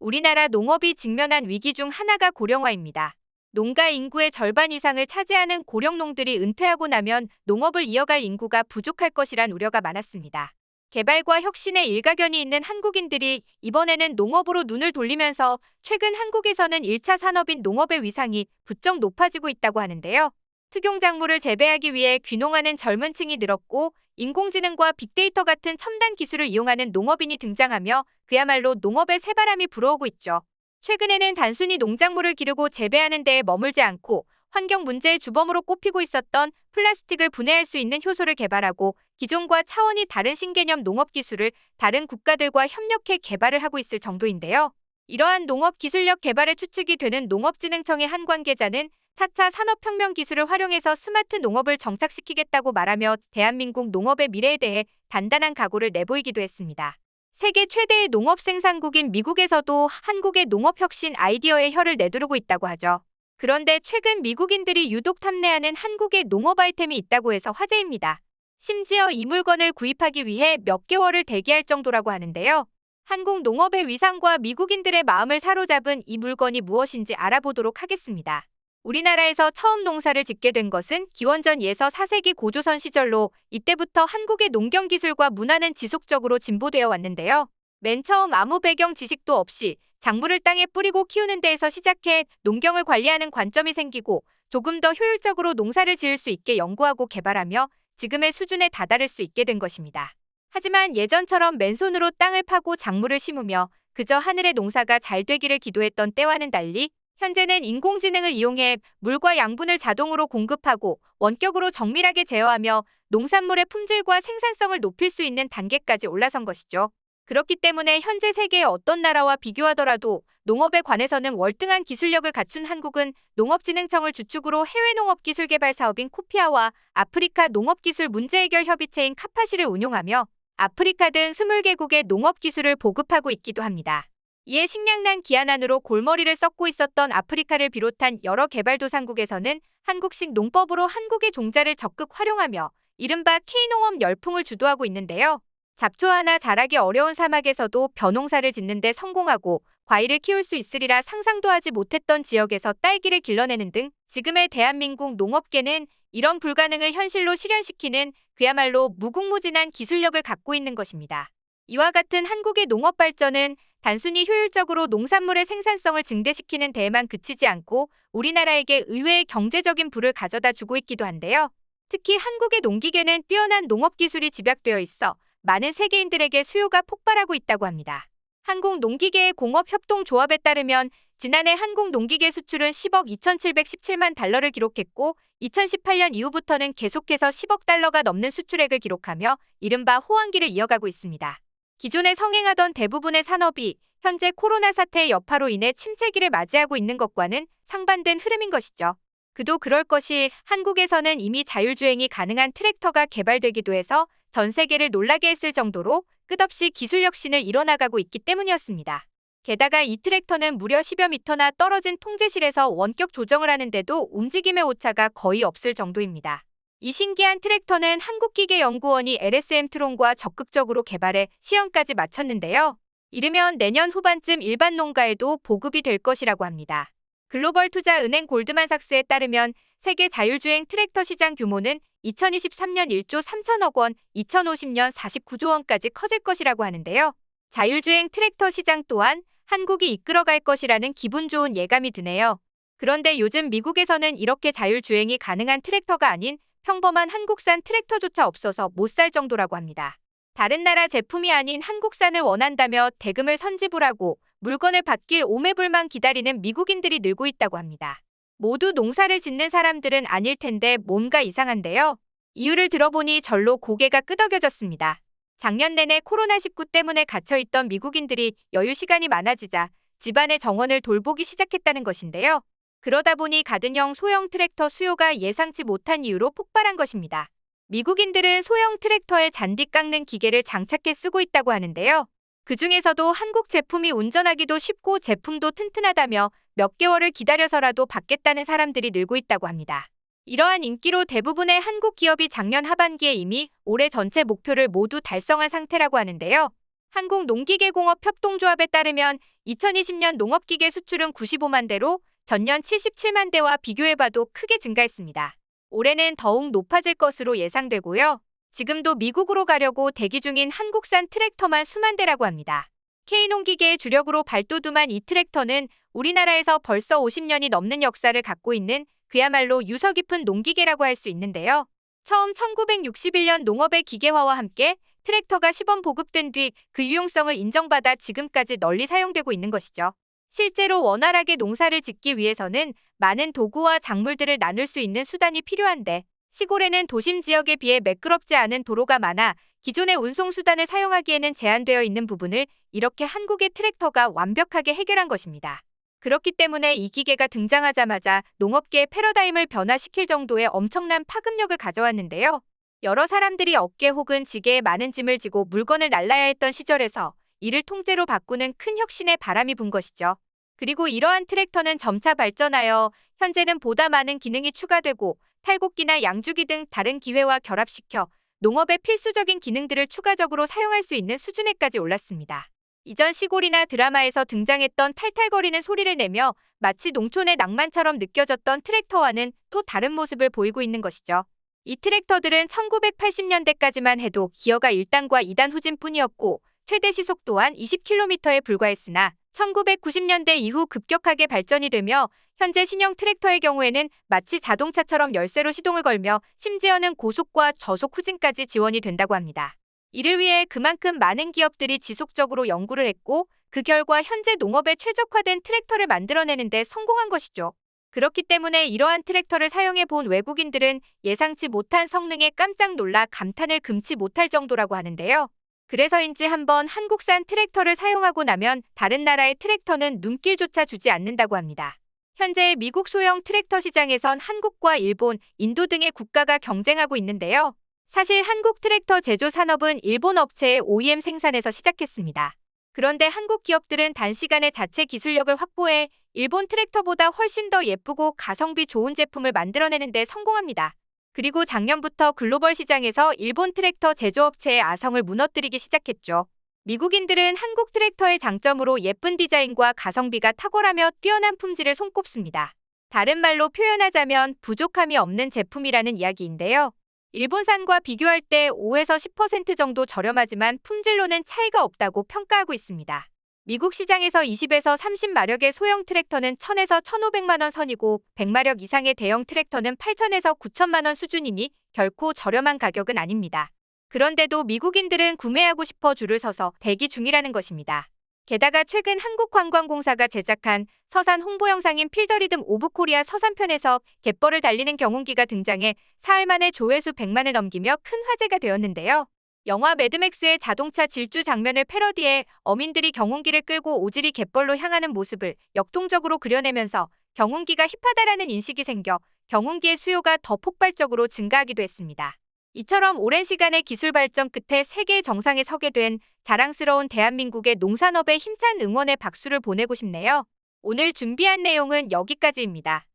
우리나라 농업이 직면한 위기 중 하나가 고령화입니다. 농가 인구의 절반 이상을 차지하는 고령농들이 은퇴하고 나면 농업을 이어갈 인구가 부족할 것이란 우려가 많았습니다. 개발과 혁신에 일가견이 있는 한국인들이 이번에는 농업으로 눈을 돌리면서 최근 한국에서는 1차 산업인 농업의 위상이 부쩍 높아지고 있다고 하는데요. 특용작물을 재배하기 위해 귀농하는 젊은 층이 늘었고 인공지능과 빅데이터 같은 첨단 기술을 이용하는 농업인이 등장하며 그야말로 농업의 새바람이 불어오고 있죠. 최근에는 단순히 농작물을 기르고 재배하는 데에 머물지 않고 환경 문제의 주범으로 꼽히고 있었던 플라스틱을 분해할 수 있는 효소를 개발하고 기존과 차원이 다른 신개념 농업 기술을 다른 국가들과 협력해 개발을 하고 있을 정도인데요. 이러한 농업 기술력 개발에 추측이 되는 농업진흥청의 한 관계자는 4차 산업혁명 기술을 활용해서 스마트 농업을 정착시키겠다고 말하며 대한민국 농업의 미래에 대해 단단한 각오를 내보이기도 했습니다. 세계 최대의 농업 생산국인 미국에서도 한국의 농업혁신 아이디어에 혀를 내두르고 있다고 하죠. 그런데 최근 미국인들이 유독 탐내하는 한국의 농업 아이템이 있다고 해서 화제입니다. 심지어 이 물건을 구입하기 위해 몇 개월을 대기할 정도라고 하는데요. 한국 농업의 위상과 미국인들의 마음을 사로잡은 이 물건이 무엇인지 알아보도록 하겠습니다. 우리나라에서 처음 농사를 짓게 된 것은 기원전 예서 4세기 고조선 시절로 이때부터 한국의 농경 기술과 문화는 지속적으로 진보되어 왔는데요. 맨 처음 아무 배경 지식도 없이 작물을 땅에 뿌리고 키우는 데에서 시작해 농경을 관리하는 관점이 생기고 조금 더 효율적으로 농사를 지을 수 있게 연구하고 개발하며 지금의 수준에 다다를 수 있게 된 것입니다. 하지만 예전처럼 맨손으로 땅을 파고 작물을 심으며 그저 하늘의 농사가 잘 되기를 기도했던 때와는 달리 현재는 인공지능을 이용해 물과 양분을 자동으로 공급하고 원격으로 정밀하게 제어하며 농산물의 품질과 생산성을 높일 수 있는 단계까지 올라선 것이죠. 그렇기 때문에 현재 세계의 어떤 나라와 비교하더라도 농업에 관해서는 월등한 기술력을 갖춘 한국은 농업진흥청을 주축으로 해외 농업기술 개발 사업인 코피아와 아프리카 농업기술 문제해결 협의체인 카파시를 운용하며 아프리카 등 20개국의 농업기술을 보급하고 있기도 합니다. 이에 식량난 기한안으로 골머리를 썩고 있었던 아프리카를 비롯한 여러 개발도상국에서는 한국식 농법으로 한국의 종자를 적극 활용하며 이른바 K농업 열풍을 주도하고 있는데요. 잡초 하나 자라기 어려운 사막에서도 벼농사를 짓는 데 성공하고 과일을 키울 수 있으리라 상상도 하지 못했던 지역에서 딸기를 길러내는 등 지금의 대한민국 농업계는 이런 불가능을 현실로 실현시키는 그야말로 무궁무진한 기술력을 갖고 있는 것입니다. 이와 같은 한국의 농업 발전은 단순히 효율적으로 농산물의 생산성을 증대시키는 데에만 그치지 않고 우리나라에게 의외의 경제적인 부를 가져다 주고 있기도 한데요. 특히 한국의 농기계는 뛰어난 농업 기술이 집약되어 있어 많은 세계인들에게 수요가 폭발하고 있다고 합니다. 한국농기계의 공업협동조합에 따르면 지난해 한국농기계 수출은 10억 2,717만 달러를 기록했고 2018년 이후부터는 계속해서 10억 달러가 넘는 수출액을 기록하며 이른바 호황기를 이어가고 있습니다. 기존에 성행하던 대부분의 산업이 현재 코로나 사태의 여파로 인해 침체기를 맞이하고 있는 것과는 상반된 흐름인 것이죠. 그도 그럴 것이 한국에서는 이미 자율주행이 가능한 트랙터가 개발되기도 해서 전 세계를 놀라게 했을 정도로 끝없이 기술 혁신을 이뤄나가고 있기 때문이었습니다. 게다가 이 트랙터는 무려 10여 미터나 떨어진 통제실에서 원격 조정을 하는데도 움직임의 오차가 거의 없을 정도입니다. 이 신기한 트랙터는 한국기계연구원이 LSM 트론과 적극적으로 개발해 시험까지 마쳤는데요. 이르면 내년 후반쯤 일반 농가에도 보급이 될 것이라고 합니다. 글로벌 투자은행 골드만삭스에 따르면 세계 자율주행 트랙터 시장 규모는 2023년 1조 3천억 원, 2050년 49조 원까지 커질 것이라고 하는데요. 자율주행 트랙터 시장 또한 한국이 이끌어갈 것이라는 기분 좋은 예감이 드네요. 그런데 요즘 미국에서는 이렇게 자율주행이 가능한 트랙터가 아닌 평범한 한국산 트랙터조차 없어서 못 살 정도라고 합니다. 다른 나라 제품이 아닌 한국산을 원한다며 대금을 선지불하고 물건을 받길 오매불망 기다리는 미국인들이 늘고 있다고 합니다. 모두 농사를 짓는 사람들은 아닐 텐데 뭔가 이상한데요. 이유를 들어보니 절로 고개가 끄덕여졌습니다. 작년 내내 코로나19 때문에 갇혀있던 미국인들이 여유 시간이 많아지자 집안의 정원을 돌보기 시작했다는 것인데요. 그러다 보니 가든형 소형 트랙터 수요가 예상치 못한 이유로 폭발한 것입니다. 미국인들은 소형 트랙터에 잔디 깎는 기계를 장착해 쓰고 있다고 하는데요. 그 중에서도 한국 제품이 운전하기도 쉽고 제품도 튼튼하다며 몇 개월을 기다려서라도 받겠다는 사람들이 늘고 있다고 합니다. 이러한 인기로 대부분의 한국 기업이 작년 하반기에 이미 올해 전체 목표를 모두 달성한 상태라고 하는데요. 한국농기계공업협동조합에 따르면 2020년 농업기계 수출은 95만 대로 전년 77만 대와 비교해봐도 크게 증가했습니다. 올해는 더욱 높아질 것으로 예상되고요. 지금도 미국으로 가려고 대기 중인 한국산 트랙터만 수만 대라고 합니다. K농기계의 주력으로 발돋움한 이 트랙터는 우리나라에서 벌써 50년이 넘는 역사를 갖고 있는 그야말로 유서 깊은 농기계라고 할 수 있는데요. 처음 1961년 농업의 기계화와 함께 트랙터가 시범 보급된 뒤 그 유용성을 인정받아 지금까지 널리 사용되고 있는 것이죠. 실제로 원활하게 농사를 짓기 위해서는 많은 도구와 작물들을 나눌 수 있는 수단이 필요한데 시골에는 도심 지역에 비해 매끄럽지 않은 도로가 많아 기존의 운송수단을 사용하기에는 제한되어 있는 부분을 이렇게 한국의 트랙터가 완벽하게 해결한 것입니다. 그렇기 때문에 이 기계가 등장하자마자 농업계의 패러다임을 변화시킬 정도의 엄청난 파급력을 가져왔는데요. 여러 사람들이 어깨 혹은 지게에 많은 짐을 지고 물건을 날라야 했던 시절에서 이를 통째로 바꾸는 큰 혁신의 바람이 분 것이죠. 그리고 이러한 트랙터는 점차 발전하여 현재는 보다 많은 기능이 추가되고 탈곡기나 양주기 등 다른 기회와 결합시켜 농업의 필수적인 기능들을 추가적으로 사용할 수 있는 수준에까지 올랐습니다. 이전 시골이나 드라마에서 등장했던 탈탈거리는 소리를 내며 마치 농촌의 낭만처럼 느껴졌던 트랙터와는 또 다른 모습을 보이고 있는 것이죠. 이 트랙터들은 1980년대까지만 해도 기어가 1단과 2단 후진뿐이었고 최대 시속 또한 20km에 불과했으나 1990년대 이후 급격하게 발전이 되며 현재 신형 트랙터의 경우에는 마치 자동차처럼 열쇠로 시동을 걸며 심지어는 고속과 저속 후진까지 지원이 된다고 합니다. 이를 위해 그만큼 많은 기업들이 지속적으로 연구를 했고 그 결과 현재 농업에 최적화된 트랙터를 만들어내는 데 성공한 것이죠. 그렇기 때문에 이러한 트랙터를 사용해 본 외국인들은 예상치 못한 성능에 깜짝 놀라 감탄을 금치 못할 정도라고 하는데요. 그래서인지 한번 한국산 트랙터를 사용하고 나면 다른 나라의 트랙터는 눈길조차 주지 않는다고 합니다. 현재 미국 소형 트랙터 시장에선 한국과 일본, 인도 등의 국가가 경쟁하고 있는데요. 사실 한국 트랙터 제조 산업은 일본 업체의 OEM 생산에서 시작했습니다. 그런데 한국 기업들은 단시간에 자체 기술력을 확보해 일본 트랙터보다 훨씬 더 예쁘고 가성비 좋은 제품을 만들어내는 데 성공합니다. 그리고 작년부터 글로벌 시장에서 일본 트랙터 제조업체의 아성을 무너뜨리기 시작했죠. 미국인들은 한국 트랙터의 장점으로 예쁜 디자인과 가성비가 탁월하며 뛰어난 품질을 손꼽습니다. 다른 말로 표현하자면 부족함이 없는 제품이라는 이야기인데요. 일본산과 비교할 때 5에서 10% 정도 저렴하지만 품질로는 차이가 없다고 평가하고 있습니다. 미국 시장에서 20에서 30마력의 소형 트랙터는 1,000에서 1,500만 원 선이고 100마력 이상의 대형 트랙터는 8,000에서 9,000만 원 수준이니 결코 저렴한 가격은 아닙니다. 그런데도 미국인들은 구매하고 싶어 줄을 서서 대기 중이라는 것입니다. 게다가 최근 한국관광공사가 제작한 서산 홍보 영상인 필더리듬 오브 코리아 서산편에서 갯벌을 달리는 경운기가 등장해 사흘 만에 조회수 100만을 넘기며 큰 화제가 되었는데요. 영화 매드맥스의 자동차 질주 장면을 패러디해 어민들이 경운기를 끌고 오지리 갯벌로 향하는 모습을 역동적으로 그려내면서 경운기가 힙하다라는 인식이 생겨 경운기의 수요가 더 폭발적으로 증가하기도 했습니다. 이처럼 오랜 시간의 기술 발전 끝에 세계 정상에 서게 된 자랑스러운 대한민국의 농산업에 힘찬 응원의 박수를 보내고 싶네요. 오늘 준비한 내용은 여기까지입니다.